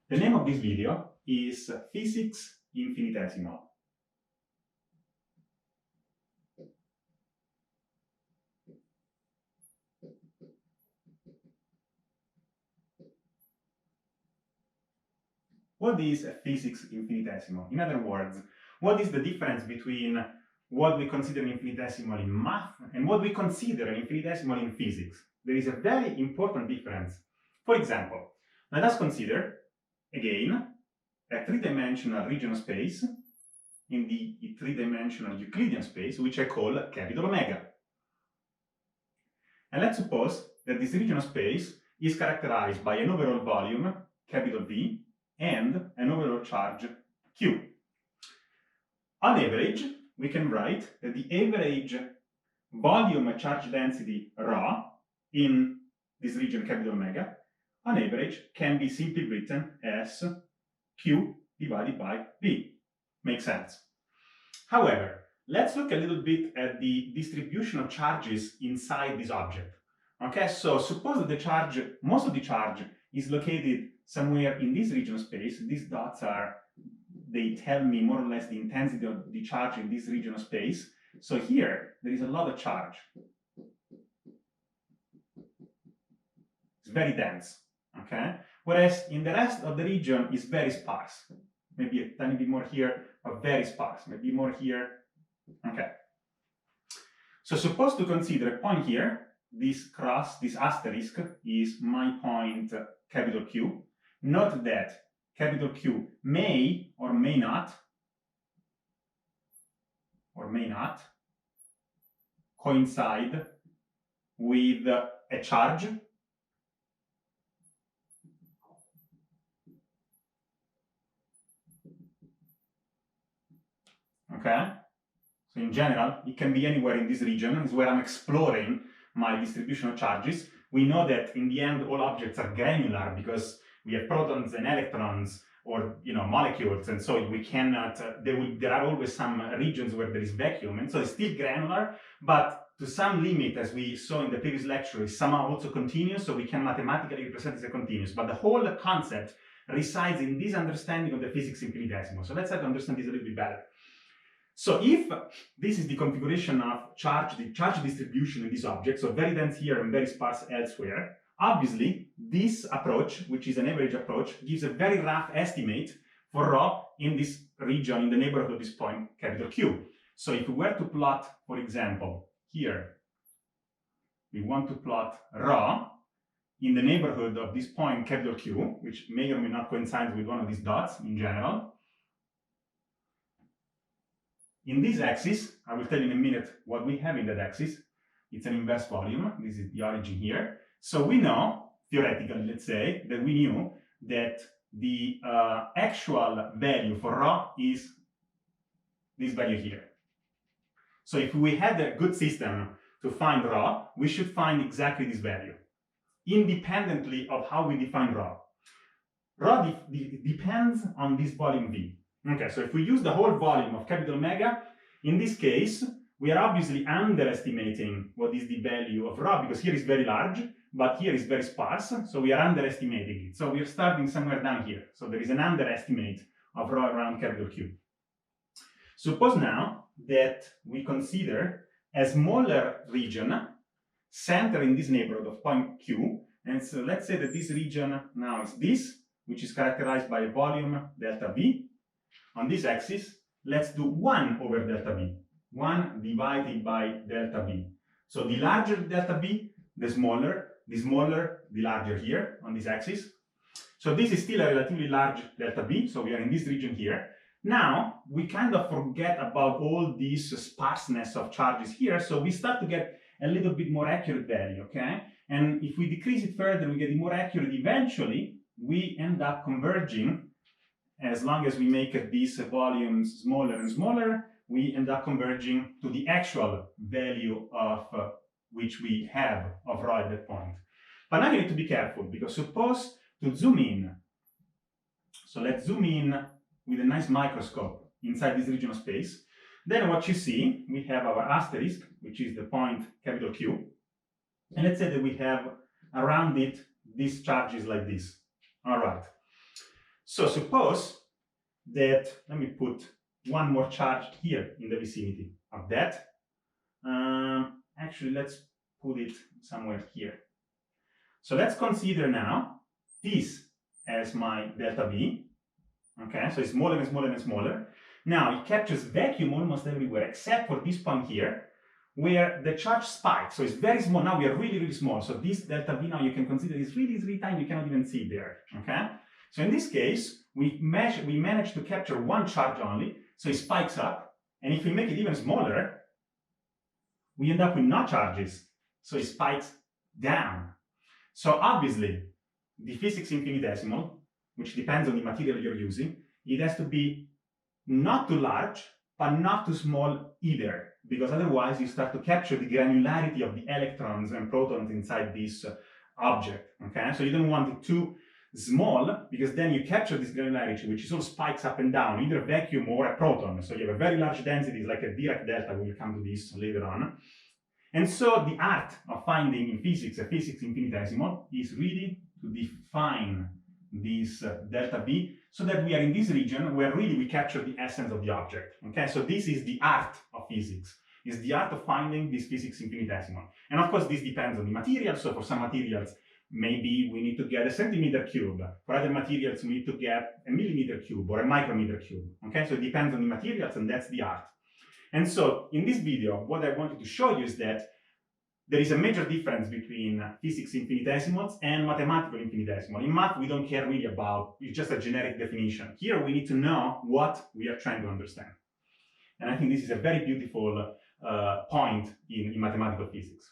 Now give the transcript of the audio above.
The name of this video is Physics Infinitesimal. What is physics infinitesimal? In other words, what is the difference between what we consider infinitesimal in math and what we consider infinitesimal in physics? There is a very important difference. For example, let us consider, again, a three-dimensional regional space in the three-dimensional Euclidean space, which I call capital omega. And let's suppose that this regional space is characterized by an overall volume, capital V, and an overall charge Q. On average, we can write that the average volume charge density ρ in this region capital omega, on average, can be simply written as Q divided by V. Makes sense. However, let's look a little bit at the distribution of charges inside this object. Okay, so suppose that the charge, most of the charge is located somewhere in this regional space. These dots they tell me more or less the intensity of the charge in this regional space. So here, there is a lot of charge. It's very dense, okay? Whereas in the rest of the region is very sparse. Maybe a tiny bit more here, but very sparse. Maybe more here, okay. So suppose to consider a point here. This cross, this asterisk, is my point capital Q. Note that capital Q may or may not coincide with a charge okay? So in general, it can be anywhere in this region. Is where I'm exploring my distribution of charges. We know that in the end, all objects are granular because we have protons and electrons, or molecules, and so we cannot. There are always some regions where there is vacuum, and so it's still granular, but to some limit, as we saw in the previous lecture, is somehow also continuous. So we can mathematically represent it as a continuous. But the whole concept resides in this understanding of the physics infinitesimal. So let's try to understand this a little bit better. So if this is the configuration of charge, the charge distribution in this object, so very dense here and very sparse elsewhere, obviously this approach, which is an average approach, gives a very rough estimate for ρ in this region, in the neighborhood of this point, capital Q. So if we were to plot, for example, here, we want to plot ρ in the neighborhood of this point, capital Q, which may or may not coincide with one of these dots in general. In this axis, I will tell you in a minute what we have in that axis. It's an inverse volume. This is the origin here. So we know, theoretically, let's say, that we knew that the actual value for ρ is this value here. So if we had a good system to find ρ, we should find exactly this value, independently of how we define ρ. ρ depends on this volume V. Okay, so if we use the whole volume of capital omega, in this case, we are obviously underestimating what is the value of ρ, because here is very large, but here is very sparse, so we are underestimating it. So we are starting somewhere down here. So there is an underestimate of ρ around capital Q. Suppose now that we consider a smaller region centered in this neighborhood of point Q, and so let's say that this region now is this, which is characterized by a volume delta V. On this axis, let's do 1 over delta V. 1 divided by delta V. So the larger delta V, the smaller, the larger here on this axis. So this is still a relatively large delta V, so we are in this region here. Now, we kind of forget about all this sparseness of charges here, so we start to get a little bit more accurate value, okay? And if we decrease it further, we get more accurate. Eventually, we end up converging. As long as we make these volumes smaller and smaller, we end up converging to the actual value of which we have of ρ at that point. But now you need to be careful, because suppose to zoom in. So let's zoom in with a nice microscope inside this regional space. Then what you see, we have our asterisk, which is the point capital Q. And let's say that we have around it these charges like this. All right. So suppose that, let me put one more charge here in the vicinity of that. Actually, let's put it somewhere here. So let's consider now this as my delta V. Okay, so it's smaller and smaller and smaller. Now it captures vacuum almost everywhere except for this point here, where the charge spikes. So it's very small. Now we are really, really small. So this delta V now you can consider is really tiny. You cannot even see it there. Okay. So in this case, we manage to capture one charge only. So it spikes up. And if we make it even smaller, we end up with no charges. So it spikes down. So obviously, the physics infinitesimal, which depends on the material you're using, it has to be not too large, but not too small either, because otherwise you start to capture the granularity of the electrons and protons inside this object. Okay, so you don't want it too small, because then you capture this granularity, which is all spikes up and down, either a vacuum or a proton. So you have a very large density, like a Dirac delta. We'll come to this later on. And so the art of finding in physics a physics infinitesimal is really to define this delta V, so that we are in this region where really we capture the essence of the object. Okay, so this is the art of physics, is the art of finding this physics infinitesimal. And of course, this depends on the material. So for some materials, maybe we need to get a centimeter cube. For other materials, we need to get a millimeter cube or a micrometer cube. Okay, so it depends on the materials, and that's the art. And so in this video, what I wanted to show you is that there is a major difference between physics infinitesimals and mathematical infinitesimal. In math, we don't care really about, it's just a generic definition. Here, we need to know what we are trying to understand. And I think this is a very beautiful point in mathematical physics.